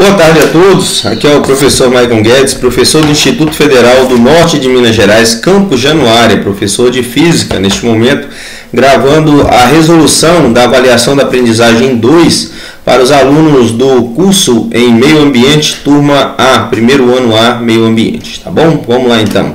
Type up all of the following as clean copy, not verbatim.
Boa tarde a todos, aqui é o professor Maicon Guedes, professor do Instituto Federal do Norte de Minas Gerais, Campos Januária, professor de Física, neste momento gravando a resolução da avaliação da aprendizagem 2 para os alunos do curso em Meio Ambiente, turma A, primeiro ano A, Meio Ambiente, tá bom? Vamos lá então.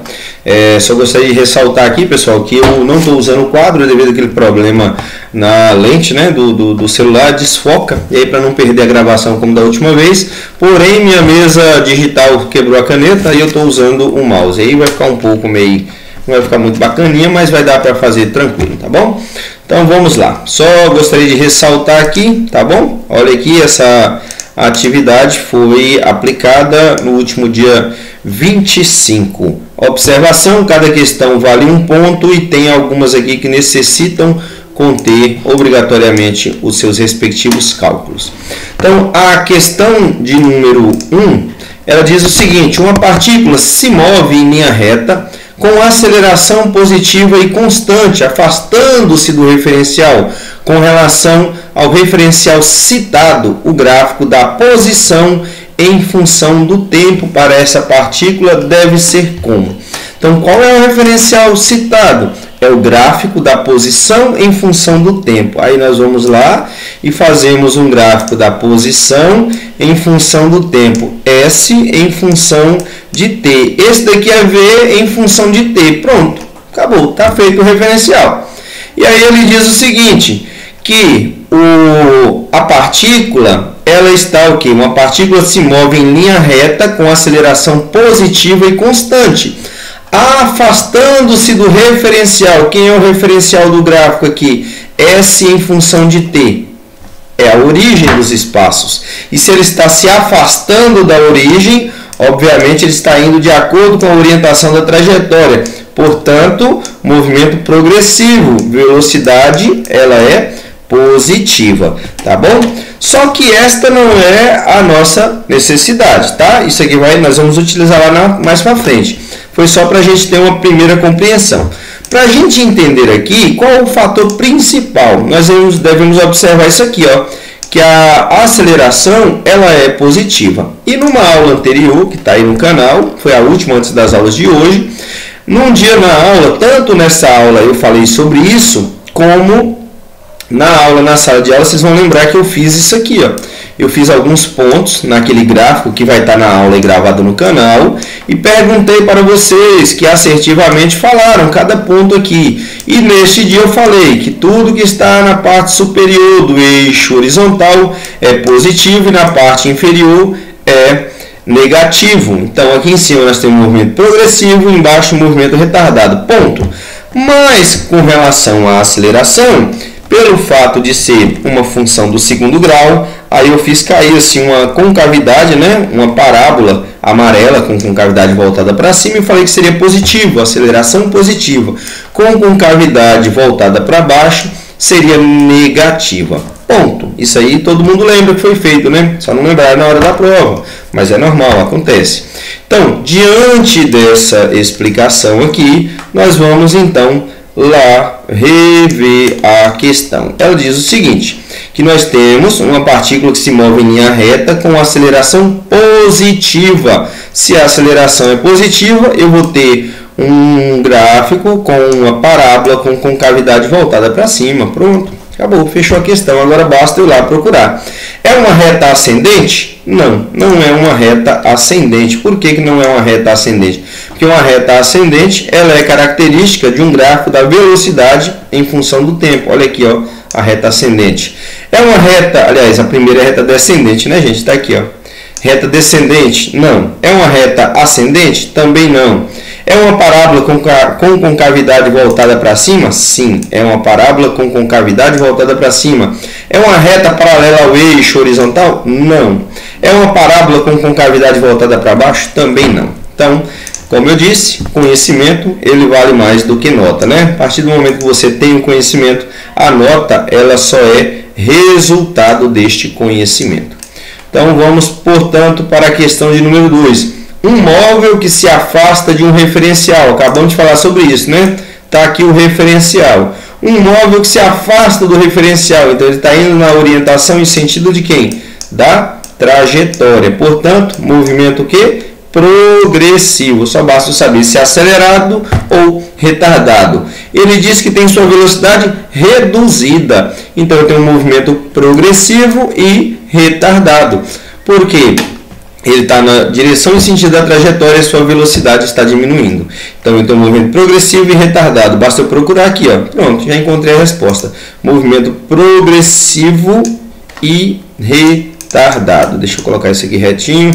Só gostaria de ressaltar aqui, pessoal, que eu não estou usando o quadro devido àquele problema na lente, né, do celular, desfoca, e aí para não perder a gravação como da última vez, porém minha mesa digital quebrou a caneta e eu estou usando o mouse, aí vai ficar um pouco meio, não vai ficar muito bacaninha, mas vai dar para fazer tranquilo, tá bom? Então vamos lá, só gostaria de ressaltar aqui, tá bom? Olha aqui, essa atividade foi aplicada no último dia 25. Observação, cada questão vale um ponto e tem algumas aqui que necessitam conter obrigatoriamente os seus respectivos cálculos. Então, a questão de número 1, ela diz o seguinte: uma partícula se move em linha reta com aceleração positiva e constante, afastando-se do referencial. Com relação ao referencial citado, o gráfico da posição em função do tempo para essa partícula deve ser como? Então, qual é o referencial citado? É o gráfico da posição em função do tempo. Aí nós vamos lá e fazemos um gráfico da posição em função do tempo. S em função de T. Esse daqui é V em função de T. Pronto, acabou, está feito o referencial. E aí ele diz o seguinte, que a partícula, ela está o quê? Uma partícula se move em linha reta com aceleração positiva e constante, afastando-se do referencial. Quem é o referencial do gráfico aqui? S em função de T. É a origem dos espaços. E se ele está se afastando da origem, obviamente ele está indo de acordo com a orientação da trajetória. Portanto, movimento progressivo, velocidade, ela é positiva, tá bom? Só que esta não é a nossa necessidade, tá? Isso aqui nós vamos utilizar lá mais para frente. Foi só para a gente ter uma primeira compreensão. Para a gente entender aqui qual é o fator principal, nós devemos observar isso aqui, ó, que a aceleração ela é positiva. E numa aula anterior, que está aí no canal, foi a última antes das aulas de hoje, num dia na aula, tanto nessa aula eu falei sobre isso, como na aula, na sala de aula, vocês vão lembrar que eu fiz isso aqui, ó. Eu fiz alguns pontos naquele gráfico que vai estar na aula e gravado no canal e perguntei para vocês que assertivamente falaram cada ponto aqui. E neste dia eu falei que tudo que está na parte superior do eixo horizontal é positivo e na parte inferior é negativo. Então aqui em cima nós temos um movimento progressivo e embaixo um movimento retardado. Ponto. Mas com relação à aceleração, pelo fato de ser uma função do segundo grau, aí eu fiz cair assim uma concavidade, né? Uma parábola amarela com concavidade voltada para cima e falei que seria positivo, aceleração positiva. Com concavidade voltada para baixo seria negativa. Ponto. Isso aí todo mundo lembra que foi feito, né? Só não lembrar na hora da prova, mas é normal, acontece. Então, diante dessa explicação aqui, nós vamos então lá rever a questão. Ela diz o seguinte, que nós temos uma partícula que se move em linha reta com aceleração positiva. Se a aceleração é positiva, eu vou ter um gráfico com uma parábola com concavidade voltada para cima. Pronto, acabou, fechou a questão. Agora basta eu ir lá procurar. É uma reta ascendente? Não, não é uma reta ascendente. Por que não é uma reta ascendente? Porque uma reta ascendente ela é característica de um gráfico da velocidade em função do tempo. Olha aqui, ó, a reta ascendente. É uma reta, aliás, a primeira é reta descendente, né, gente? Está aqui, ó. Reta descendente? Não. É uma reta ascendente? Também não. É uma parábola com concavidade voltada para cima? Sim, é uma parábola com concavidade voltada para cima. É uma reta paralela ao eixo horizontal? Não. É uma parábola com concavidade voltada para baixo? Também não. Então, como eu disse, conhecimento ele vale mais do que nota, né? A partir do momento que você tem o conhecimento, a nota ela só é resultado deste conhecimento. Então, vamos, portanto, para a questão de número 2. Um móvel que se afasta de um referencial. Acabamos de falar sobre isso, né? Está aqui o referencial. Um móvel que se afasta do referencial. Então, ele está indo na orientação e sentido de quem? Da trajetória. Portanto, movimento o quê? Progressivo. Só basta saber se é acelerado ou retardado. Ele diz que tem sua velocidade reduzida. Então, eu tenho um movimento progressivo e retardado. Por quê? Ele está na direção e sentido da trajetória e sua velocidade está diminuindo. Então, eu tenho um movimento progressivo e retardado. Basta eu procurar aqui, ó. Pronto, já encontrei a resposta. Movimento progressivo e retardado. Deixa eu colocar isso aqui retinho.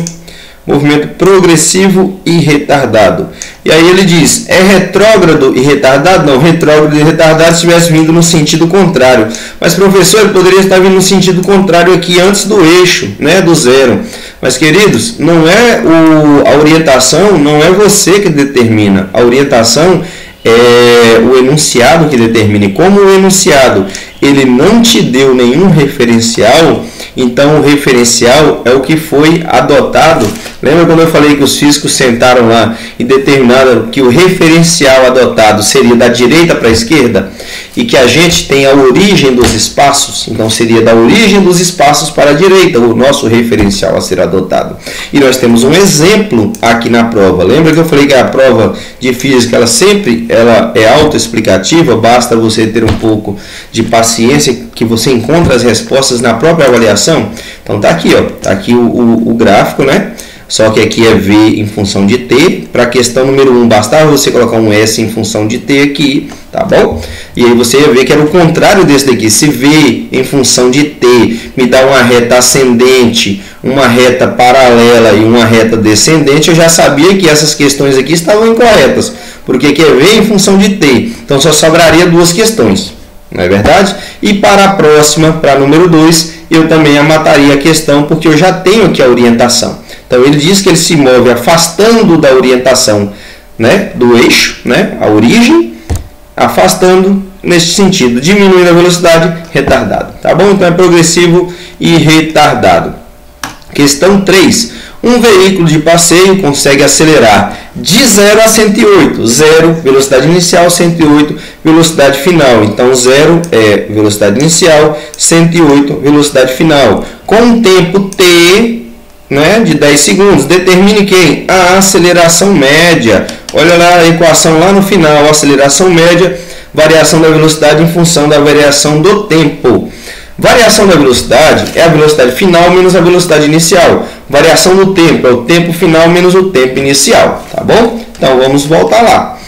Movimento progressivo e retardado. E aí ele diz, é retrógrado e retardado? Não, retrógrado e retardado se tivesse vindo no sentido contrário. Mas, professor, ele poderia estar vindo no sentido contrário aqui antes do eixo, né, do zero. Mas, queridos, não é a orientação, não é você que determina. A orientação é o enunciado que determina. E como o enunciado ele não te deu nenhum referencial, então o referencial é o que foi adotado. Lembra quando eu falei que os físicos sentaram lá e determinaram que o referencial adotado seria da direita para a esquerda? E que a gente tem a origem dos espaços, então seria da origem dos espaços para a direita o nosso referencial a ser adotado. E nós temos um exemplo aqui na prova. Lembra que eu falei que a prova de física ela é autoexplicativa, basta você ter um pouco de paciência que você encontra as respostas na própria avaliação? Então tá aqui, ó, tá aqui o gráfico, né? Só que aqui é V em função de T. Para a questão número 1, bastava você colocar um S em função de T aqui, tá bom? E aí você ia ver que era o contrário desse daqui. Se V em função de T me dá uma reta ascendente, uma reta paralela e uma reta descendente, eu já sabia que essas questões aqui estavam incorretas. Porque aqui é V em função de T. Então só sobraria duas questões, não é verdade? E para a próxima, para número 2, eu também mataria a questão, porque eu já tenho aqui a orientação. Então, ele diz que ele se move afastando da orientação, né, do eixo, né, a origem, afastando nesse sentido, diminuindo a velocidade, retardado. Tá bom? Então, é progressivo e retardado. Questão 3. Um veículo de passeio consegue acelerar de 0 a 108. 0, velocidade inicial, 108, velocidade final. Então, 0 é velocidade inicial, 108, velocidade final. Com um tempo T, né, de 10 segundos. Determine quem? A aceleração média. Olha lá a equação lá no final. Aceleração média, variação da velocidade em função da variação do tempo. Variação da velocidade é a velocidade final menos a velocidade inicial. Variação do tempo é o tempo final menos o tempo inicial. Tá bom? Então vamos voltar lá.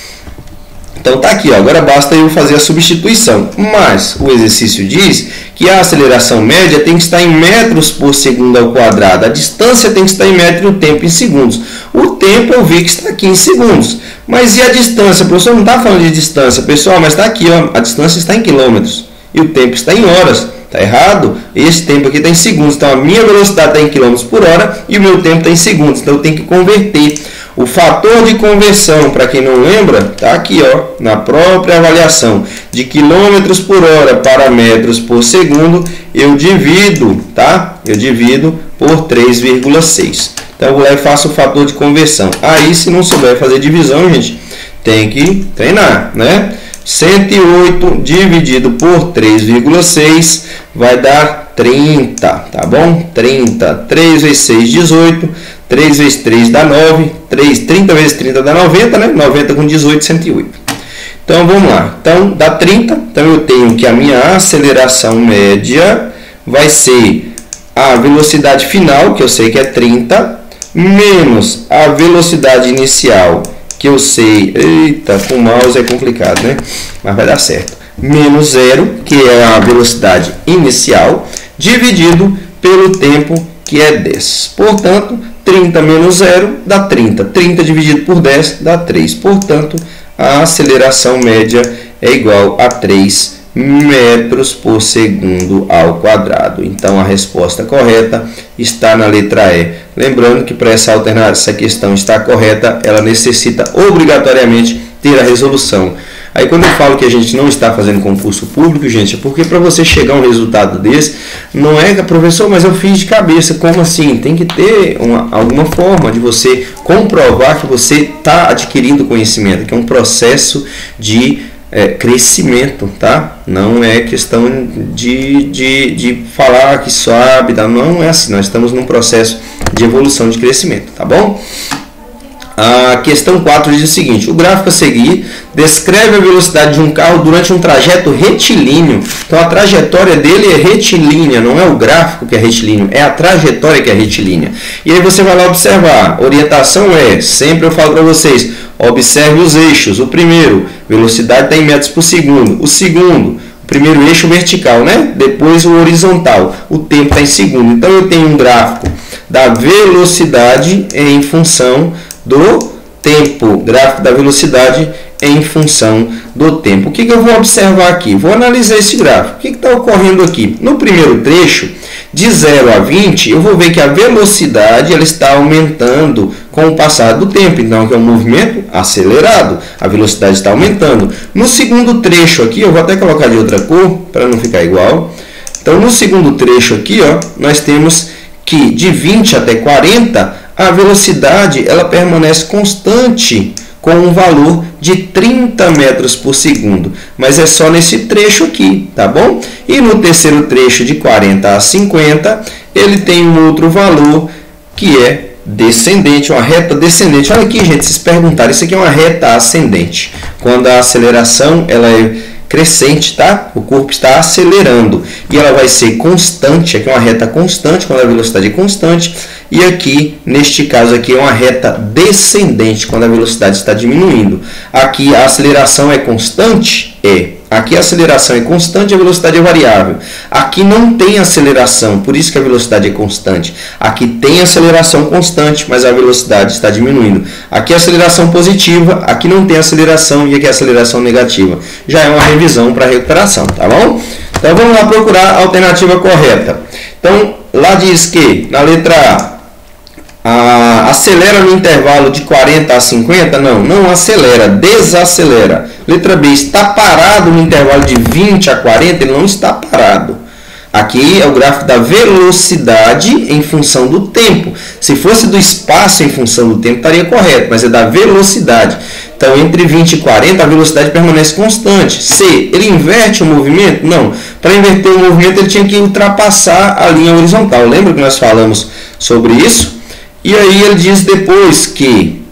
Então tá aqui, ó. Agora basta eu fazer a substituição. Mas o exercício diz que a aceleração média tem que estar em metros por segundo ao quadrado. A distância tem que estar em metros e o tempo em segundos. O tempo eu vi que está aqui em segundos. Mas e a distância? O professor não está falando de distância, pessoal, mas está aqui, ó. A distância está em quilômetros e o tempo está em horas. Está errado? Esse tempo aqui está em segundos. Então a minha velocidade está em quilômetros por hora e o meu tempo está em segundos. Então eu tenho que converter. O fator de conversão, para quem não lembra, está aqui, ó, na própria avaliação. De quilômetros por hora para metros por segundo, eu divido, tá? Eu divido por 3,6. Então, eu vou lá e faço o fator de conversão. Aí, se não souber fazer divisão, gente, tem que treinar, né? 108 dividido por 3,6 vai dar 30, tá bom? 30, 3 vezes 6, 18. 3 vezes 3 dá 9, 30 vezes 30 dá 90, né? 90 com 18, 108. Então, vamos lá. Então, dá 30. Então, eu tenho que a minha aceleração média vai ser a velocidade final, que eu sei que é 30, menos a velocidade inicial, que eu sei... Eita, com o mouse é complicado, né? Mas vai dar certo. Menos 0, que é a velocidade inicial, dividido pelo tempo, que é 10. Portanto, 30 menos 0 dá 30. 30 dividido por 10 dá 3. Portanto, a aceleração média é igual a 3 metros por segundo ao quadrado. Então, a resposta correta está na letra E. Lembrando que para essa questão estar correta, ela necessita obrigatoriamente ter a resolução. Aí quando eu falo que a gente não está fazendo concurso público, gente, é porque para você chegar a um resultado desse, não é, professor, mas eu fiz de cabeça. Como assim? Tem que ter alguma forma de você comprovar que você está adquirindo conhecimento, que é um processo de crescimento, tá? Não é questão de falar que sobe, não é assim. Nós estamos num processo de evolução de crescimento, tá bom? A questão 4 diz o seguinte: o gráfico a seguir descreve a velocidade de um carro durante um trajeto retilíneo. Então a trajetória dele é retilínea, não é o gráfico que é retilíneo, é a trajetória que é retilínea. E aí você vai lá observar. Orientação sempre eu falo para vocês, observe os eixos. O primeiro, velocidade está em metros por segundo. O segundo, o primeiro eixo vertical, né? Depois o horizontal. O tempo está em segundo. Então eu tenho um gráfico da velocidade em função do tempo, gráfico da velocidade em função do tempo. O que eu vou observar aqui? Vou analisar esse gráfico. O que está ocorrendo aqui? No primeiro trecho, de 0 a 20, eu vou ver que a velocidade ela está aumentando com o passar do tempo. Então, aqui é um movimento acelerado. A velocidade está aumentando. No segundo trecho aqui, eu vou até colocar de outra cor, para não ficar igual. Então, no segundo trecho aqui, ó, nós temos que de 20 até 40, a velocidade ela permanece constante com um valor de 30 metros por segundo. Mas é só nesse trecho aqui, tá bom? E no terceiro trecho, de 40 a 50, ele tem um outro valor que é descendente, uma reta descendente. Olha aqui, gente, vocês perguntaram, isso aqui é uma reta ascendente. Quando a aceleração ela é crescente, tá? O corpo está acelerando e ela vai ser constante. Aqui é uma reta constante quando a velocidade é constante, e aqui neste caso aqui é uma reta descendente quando a velocidade está diminuindo. Aqui a aceleração é constante, aqui a aceleração é constante e a velocidade é variável. Aqui não tem aceleração, por isso que a velocidade é constante. Aqui tem aceleração constante, mas a velocidade está diminuindo. Aqui é aceleração positiva, aqui não tem aceleração e aqui é aceleração negativa. Já é uma revisão para recuperação, tá bom? Então vamos lá procurar a alternativa correta. Então lá diz que na letra A, acelera no intervalo de 40 a 50? Não acelera, desacelera. Letra B, está parado no intervalo de 20 a 40? Ele não está parado. Aqui é o gráfico da velocidade em função do tempo. Se fosse do espaço em função do tempo, estaria correto, mas é da velocidade. Então, entre 20 e 40, a velocidade permanece constante. C, ele inverte o movimento? Não. Para inverter o movimento, ele tinha que ultrapassar a linha horizontal. Lembra que nós falamos sobre isso? E aí ele diz depois que,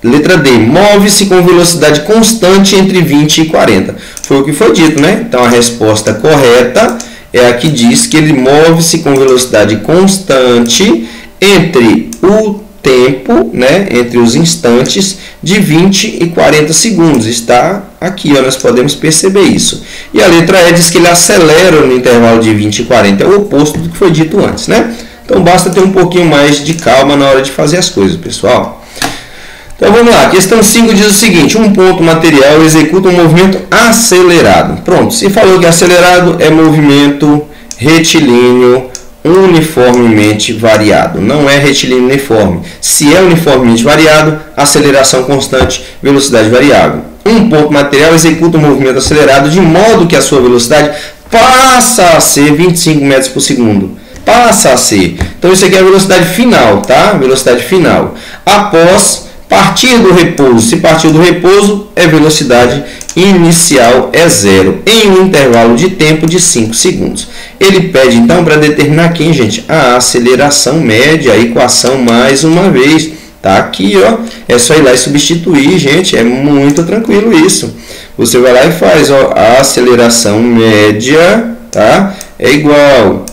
letra D, move-se com velocidade constante entre 20 e 40. Foi o que foi dito, né? Então a resposta correta é a que diz que ele move-se com velocidade constante entre o tempo, né? Entre os instantes de 20 e 40 segundos. Está aqui, ó, nós podemos perceber isso. E a letra E diz que ele acelera no intervalo de 20 e 40. É o oposto do que foi dito antes, né? Então basta ter um pouquinho mais de calma na hora de fazer as coisas, pessoal. Então vamos lá, questão 5 diz o seguinte: um ponto material executa um movimento acelerado. Pronto, se falou que acelerado é movimento retilíneo uniformemente variado. Não é retilíneo uniforme. Se é uniformemente variado, aceleração constante, velocidade variável. Um ponto material executa um movimento acelerado de modo que a sua velocidade passa a ser 25 metros por segundo. Passa a ser. Então isso aqui é a velocidade final, tá? Velocidade final. Após partir do repouso. Se partir do repouso, é velocidade inicial é 0, em um intervalo de tempo de 5 segundos. Ele pede então para determinar aqui, gente, a aceleração média, a equação mais uma vez. Tá aqui, ó. É só ir lá e substituir, gente. É muito tranquilo isso. Você vai lá e faz, ó, a aceleração média, tá? É igual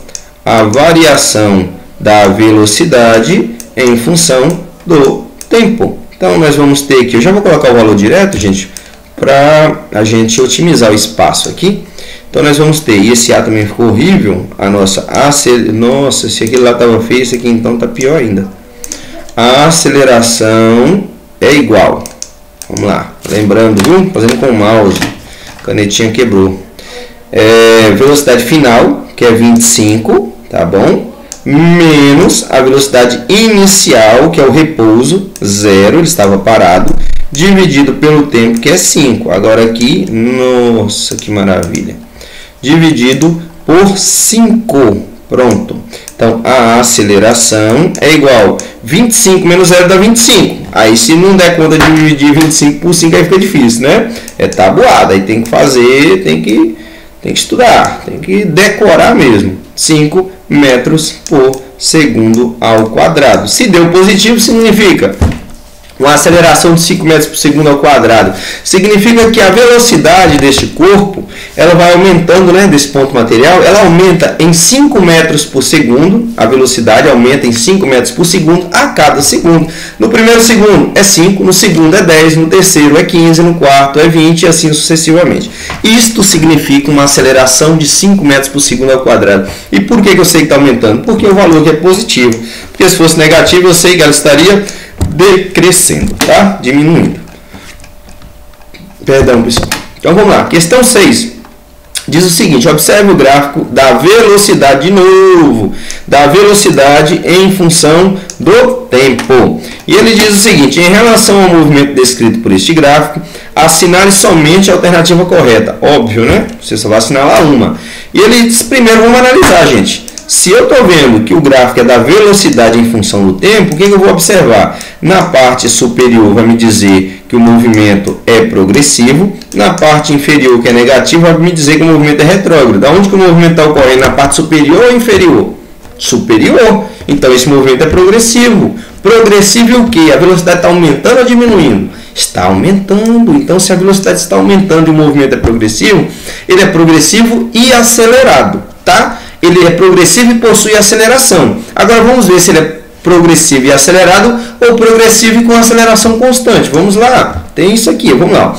a variação da velocidade em função do tempo. Então, nós vamos ter aqui, eu já vou colocar o valor direto, gente, para a gente otimizar o espaço aqui. Então, nós vamos ter, e esse A também ficou horrível, a nossa nossa, se aquele lá estava feio, esse aqui então está pior ainda. A aceleração é igual, vamos lá, lembrando, viu? Fazendo com o mouse, a canetinha quebrou. Velocidade final, que é 25, tá bom? Menos a velocidade inicial, que é o repouso, 0, ele estava parado, dividido pelo tempo, que é 5. Agora aqui, nossa, que maravilha. Dividido por 5. Pronto. Então, a aceleração é igual 25 menos 0 dá 25. Aí, se não der conta de dividir 25 por 5, aí fica difícil, né? É tabuada, aí tem que fazer, tem que estudar, tem que decorar mesmo. 5 metros por segundo ao quadrado. Se deu positivo, significa uma aceleração de 5 metros por segundo ao quadrado. Significa que a velocidade deste corpo, ela vai aumentando, né, desse ponto material, ela aumenta em 5 metros por segundo, a velocidade aumenta em 5 metros por segundo a cada segundo. No primeiro segundo é 5, no segundo é 10, no terceiro é 15, no quarto é 20 e assim sucessivamente. Isto significa uma aceleração de 5 metros por segundo ao quadrado. E por que eu sei que está aumentando? Porque o valor aqui é positivo. Porque se fosse negativo, eu sei que ela estaria decrescendo, tá? Diminuindo. Perdão, pessoal. Então vamos lá. Questão 6. Diz o seguinte: observe o gráfico da velocidade, de novo, da velocidade em função do tempo. E ele diz o seguinte: em relação ao movimento descrito por este gráfico, assinale somente a alternativa correta. Óbvio, né? Você só vai assinalar uma. E ele diz, primeiro vamos analisar, gente. Se eu estou vendo que o gráfico é da velocidade em função do tempo, o que eu vou observar? Na parte superior vai me dizer que o movimento é progressivo, na parte inferior, que é negativo, vai me dizer que o movimento é retrógrado. Onde que o movimento está ocorrendo? Na parte superior ou inferior? Superior. Então esse movimento é progressivo. Progressivo o quê? A velocidade está aumentando ou diminuindo? Está aumentando. Então, se a velocidade está aumentando e o movimento é progressivo, ele é progressivo e acelerado, tá? Ele é progressivo e possui aceleração. Agora vamos ver se ele é progressivo e acelerado ou progressivo e com aceleração constante. Vamos lá, tem isso aqui, vamos lá.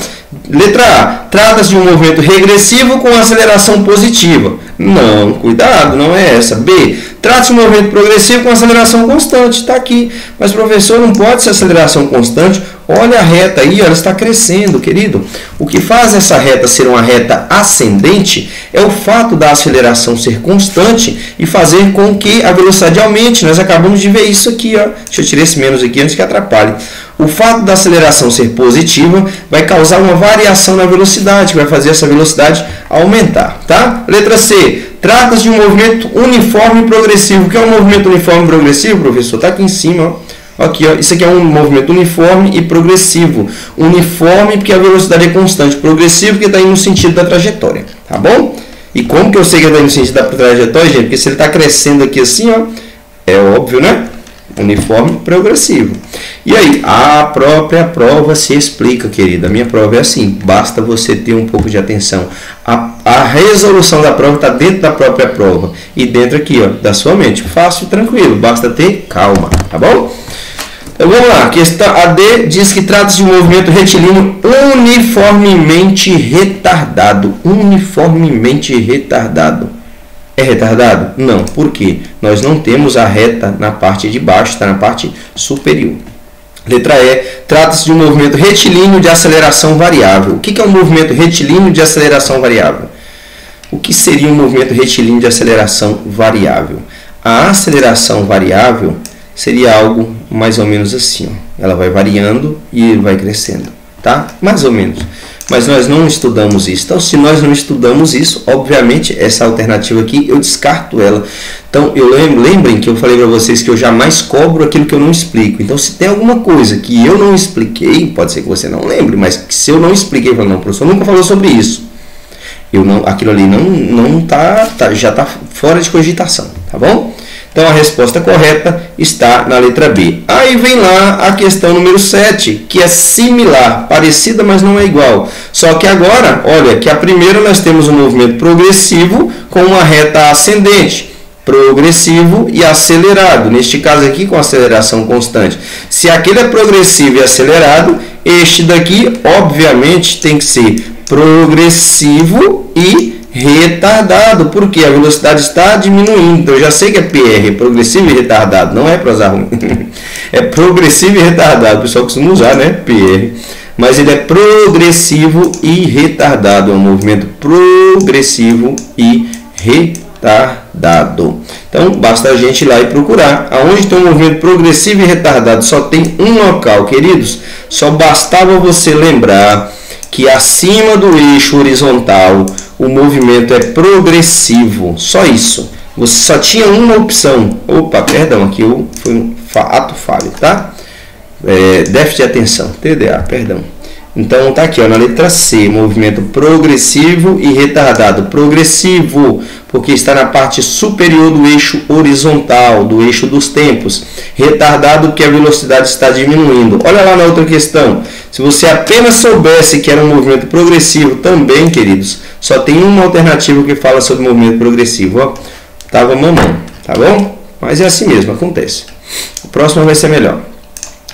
Letra A, trata-se de um movimento regressivo com aceleração positiva. Não, cuidado, não é essa. B, trata-se de um movimento progressivo com aceleração constante. Está aqui. Mas, professor, não pode ser aceleração constante. Olha a reta aí, ela está crescendo, querido. O que faz essa reta ser uma reta ascendente é o fato da aceleração ser constante e fazer com que a velocidade aumente. Nós acabamos de ver isso aqui, ó. Deixa eu tirar esse menos aqui antes que atrapalhe. O fato da aceleração ser positiva vai causar uma variação na velocidade, que vai fazer essa velocidade aumentar, tá? Letra C. Trata-se de um movimento uniforme e progressivo. O que é um movimento uniforme e progressivo, professor? Está aqui em cima, ó. Aqui, ó, isso aqui é um movimento uniforme e progressivo. Uniforme porque a velocidade é constante. Progressivo porque está indo no sentido da trajetória. Tá bom? E como que eu sei que está indo no sentido da trajetória, gente? Porque se ele está crescendo aqui assim, ó, é óbvio, né? Uniforme e progressivo. E aí, a própria prova se explica, querida. A minha prova é assim. Basta você ter um pouco de atenção. A resolução da prova está dentro da própria prova. E dentro aqui, ó, da sua mente. Fácil e tranquilo. Basta ter calma. Tá bom? Então vamos lá, questão a D diz que trata-se de um movimento retilíneo uniformemente retardado. Uniformemente retardado. É retardado? Não. Por quê? Nós não temos a reta na parte de baixo, está na parte superior. Letra E, trata-se de um movimento retilíneo de aceleração variável. O que é um movimento retilíneo de aceleração variável? O que seria um movimento retilíneo de aceleração variável? A aceleração variável seria algo mais ou menos assim, ó. Ela vai variando e vai crescendo, tá? Mais ou menos. Mas nós não estudamos isso. Então, se nós não estudamos isso, obviamente, essa alternativa aqui, eu descarto ela. Então, lembrem que eu falei para vocês que eu jamais cobro aquilo que eu não explico. Então, se tem alguma coisa que eu não expliquei, pode ser que você não lembre, mas se eu não expliquei, eu falo, não, o professor nunca falou sobre isso. Aquilo ali já está fora de cogitação, tá bom? Então, a resposta correta está na letra B. Aí vem lá a questão número 7, que é similar, parecida, mas não é igual. Só que agora, olha, que a primeira nós temos um movimento progressivo com uma reta ascendente. Progressivo e acelerado. Neste caso aqui, com aceleração constante. Se aquele é progressivo e acelerado, este daqui, obviamente, tem que ser progressivo e retardado, porque a velocidade está diminuindo. Então eu já sei que é PR, progressivo e retardado, não é prosa ruim. É progressivo e retardado, o pessoal costuma usar, né? PR. Mas ele é progressivo e retardado, é um movimento progressivo e retardado. Então basta a gente ir lá e procurar. Aonde tem um movimento progressivo e retardado só tem um local, queridos. Só bastava você lembrar que acima do eixo horizontal o movimento é progressivo, só isso. você só tinha uma opção. Opa, perdão, aqui foi um ato falho, tá? Déficit de atenção, TDA, perdão. Então tá aqui, ó, na letra C, movimento progressivo e retardado. Progressivo, porque está na parte superior do eixo horizontal, do eixo dos tempos. Retardado, porque a velocidade está diminuindo. Olha lá na outra questão. Se você apenas soubesse que era um movimento progressivo também, queridos, só tem uma alternativa que fala sobre movimento progressivo, ó. Tava mamando, tá bom? Mas é assim mesmo, acontece. O próximo vai ser melhor.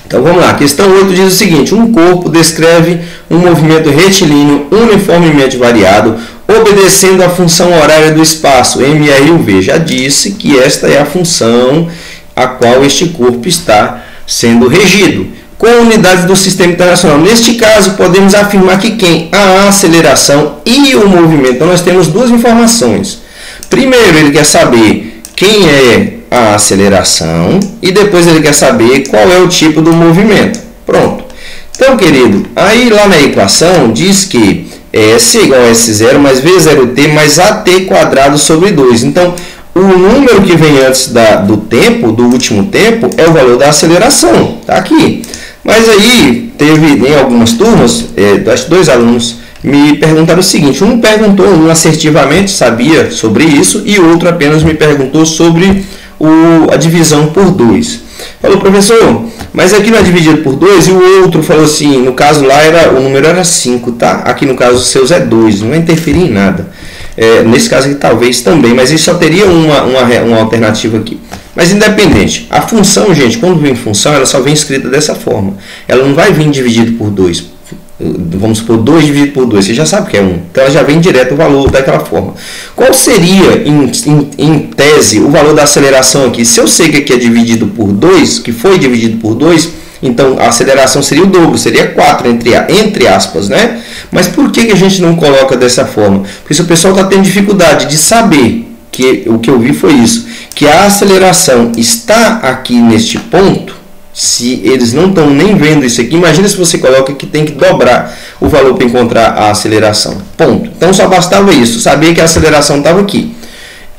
Então vamos lá, questão 8 diz o seguinte: um corpo descreve um movimento retilíneo uniformemente variado, obedecendo à função horária do espaço, MR/UV. Já disse que esta é a função a qual este corpo está sendo regido, com unidades do Sistema Internacional. Neste caso, podemos afirmar que quem? A aceleração e o movimento. Então nós temos duas informações. Primeiro, ele quer saber quem é a aceleração e depois ele quer saber qual é o tipo do movimento. Pronto. Então, querido, aí lá na equação diz que S igual a S0 mais V0t mais AT quadrado sobre 2. Então, o número que vem antes do tempo, do último tempo, é o valor da aceleração. Está aqui. Mas aí, teve em algumas turmas, acho que 2 alunos me perguntaram o seguinte: um perguntou, um assertivamente sabia sobre isso, e o outro apenas me perguntou sobre a divisão por 2. Falou, professor, mas aqui não é dividido por 2, e o outro falou assim, no caso lá o número era 5, tá? Aqui no caso os seus é 2, não vai interferir em nada. Nesse caso aqui talvez também, mas isso só teria uma alternativa aqui. Mas independente, a função, gente, quando vem função, ela só vem escrita dessa forma. Ela não vai vir dividido por 2. Vamos supor 2 dividido por 2, você já sabe que é 1. Então ela já vem direto o valor daquela forma. Qual seria, em tese, o valor da aceleração aqui? Se eu sei que aqui é dividido por 2, que foi dividido por 2, então a aceleração seria o dobro, seria 4, entre aspas, né? Mas por que a gente não coloca dessa forma? Porque se o pessoal está tendo dificuldade de saber, que o que eu vi foi isso, que a aceleração está aqui neste ponto, se eles não estão nem vendo isso aqui, imagina se você coloca que tem que dobrar o valor para encontrar a aceleração. Ponto. Então só bastava isso, saber que a aceleração estava aqui.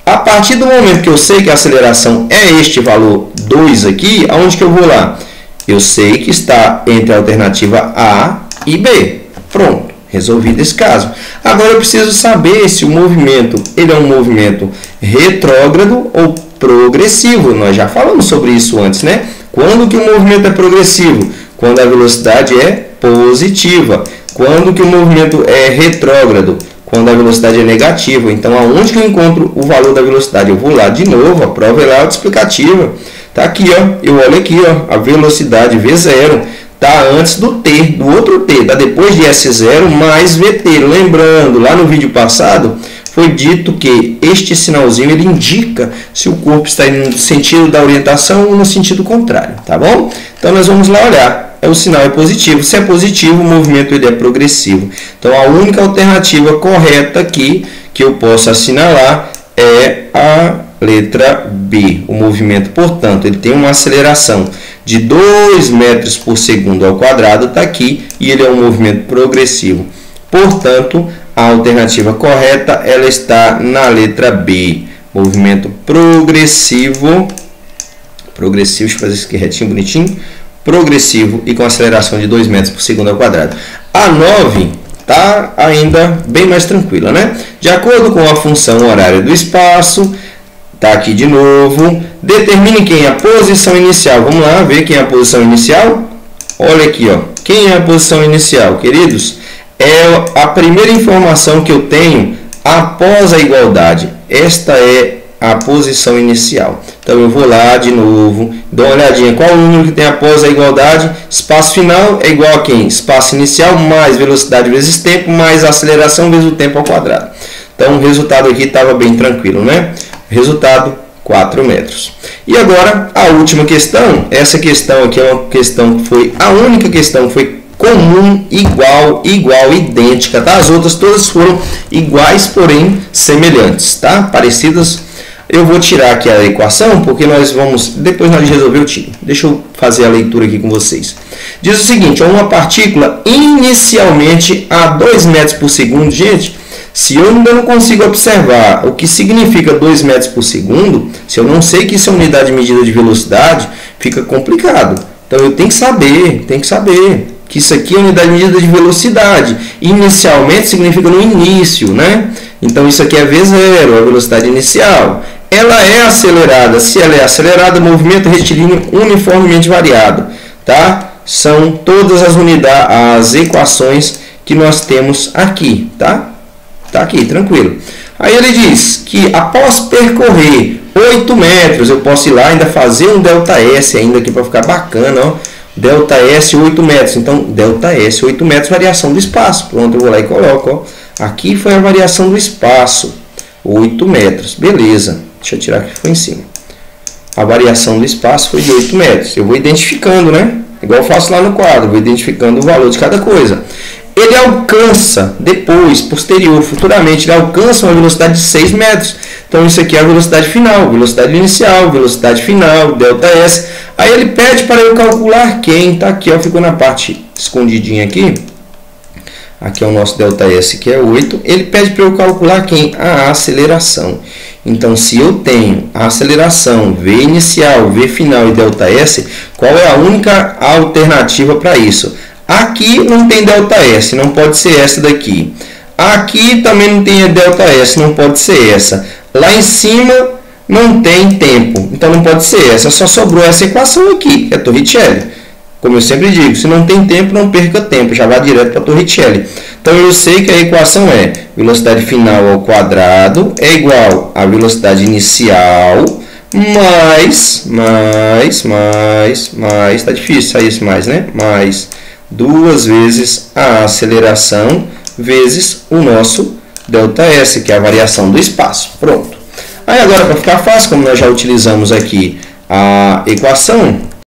A partir do momento que eu sei que a aceleração é este valor 2 aqui, aonde que eu vou lá? Eu sei que está entre a alternativa A e B. Pronto, resolvido esse caso. Agora eu preciso saber se o movimento ele é um movimento retrógrado ou progressivo. Nós já falamos sobre isso antes, né? Quando que o movimento é progressivo? Quando a velocidade é positiva. Quando que o movimento é retrógrado? Quando a velocidade é negativa. Então, aonde que eu encontro o valor da velocidade? Eu vou lá de novo, a prova é autoexplicativa. Tá aqui, ó. Eu olho aqui, ó, a velocidade V0 tá antes do T, do outro T, tá depois de S0 mais VT. Lembrando, lá no vídeo passado, foi dito que este sinalzinho ele indica se o corpo está indo no sentido da orientação ou no sentido contrário, tá bom? Então nós vamos lá olhar, o sinal é positivo, se é positivo o movimento ele é progressivo. Então a única alternativa correta aqui que eu posso assinalar é a letra B. O movimento, portanto, ele tem uma aceleração de 2 metros por segundo ao quadrado, está aqui, e ele é um movimento progressivo. Portanto, a alternativa correta ela está na letra B. Movimento progressivo. Progressivo, deixa eu fazer isso aqui retinho, bonitinho. Progressivo e com aceleração de 2 metros por segundo ao quadrado. A 9 está ainda bem mais tranquila, né? De acordo com a função horária do espaço, está aqui de novo. Determine quem é a posição inicial. Vamos lá ver quem é a posição inicial. Olha aqui, ó. Quem é a posição inicial, queridos? É a primeira informação que eu tenho após a igualdade. Esta é a posição inicial. Então eu vou lá de novo, dou uma olhadinha. Qual o número que tem após a igualdade? Espaço final é igual a quem? Espaço inicial mais velocidade vezes tempo mais aceleração vezes o tempo ao quadrado. Então o resultado aqui estava bem tranquilo, né? Resultado 4 metros. E agora a última questão. Essa questão aqui é uma questão que foi a única questão que foi comum, igual, idêntica, tá? As outras todas foram iguais, porém semelhantes, tá? Parecidas. Eu vou tirar aqui a equação, porque nós vamos, depois nós resolver o tiro. Deixa eu fazer a leitura aqui com vocês. Diz o seguinte, uma partícula inicialmente a 2 metros por segundo, gente, Se eu ainda não consigo observar o que significa 2 metros por segundo, se eu não sei que isso é unidade de medida de velocidade, fica complicado. Então eu tenho que saber que isso aqui é unidade de medida de velocidade. Inicialmente significa no início, né? Então isso aqui é V0, a velocidade inicial. Ela é acelerada. Se ela é acelerada, movimento retilíneo uniformemente variado, tá? São todas as equações que nós temos aqui, tá? Tá aqui, tranquilo. Aí ele diz que após percorrer 8 metros, eu posso ir lá ainda fazer um ΔS ainda aqui para ficar bacana, ó. ΔS 8 metros. Então, ΔS 8 metros, variação do espaço. Pronto, eu vou lá e coloco, ó. Aqui foi a variação do espaço, 8 metros. Beleza. Deixa eu tirar aqui que foi em cima. A variação do espaço foi de 8 metros. Eu vou identificando, né? Igual eu faço lá no quadro, vou identificando o valor de cada coisa. Ele alcança depois, posterior, futuramente, ele alcança uma velocidade de 6 metros. Então isso aqui é a velocidade final, velocidade inicial, velocidade final, ΔS. Aí ele pede para eu calcular quem, tá aqui, ó, ficou na parte escondidinha aqui. Aqui é o nosso ΔS, que é 8. Ele pede para eu calcular quem? A aceleração. Então, se eu tenho a aceleração, V inicial, V final e ΔS, qual é a única alternativa para isso? Aqui não tem ΔS, não pode ser essa daqui. Aqui também não tem ΔS, não pode ser essa. Lá em cima não tem tempo, então não pode ser essa. Só sobrou essa equação aqui, que é a Torricelli. Como eu sempre digo, se não tem tempo, não perca tempo, já vai direto para a Torricelli. Então eu sei que a equação é velocidade final ao quadrado é igual a velocidade inicial mais, tá difícil sair esse mais, né? Mais 2 vezes a aceleração vezes o nosso ΔS, que é a variação do espaço. Pronto. Aí agora, para ficar fácil, como nós já utilizamos aqui a equação,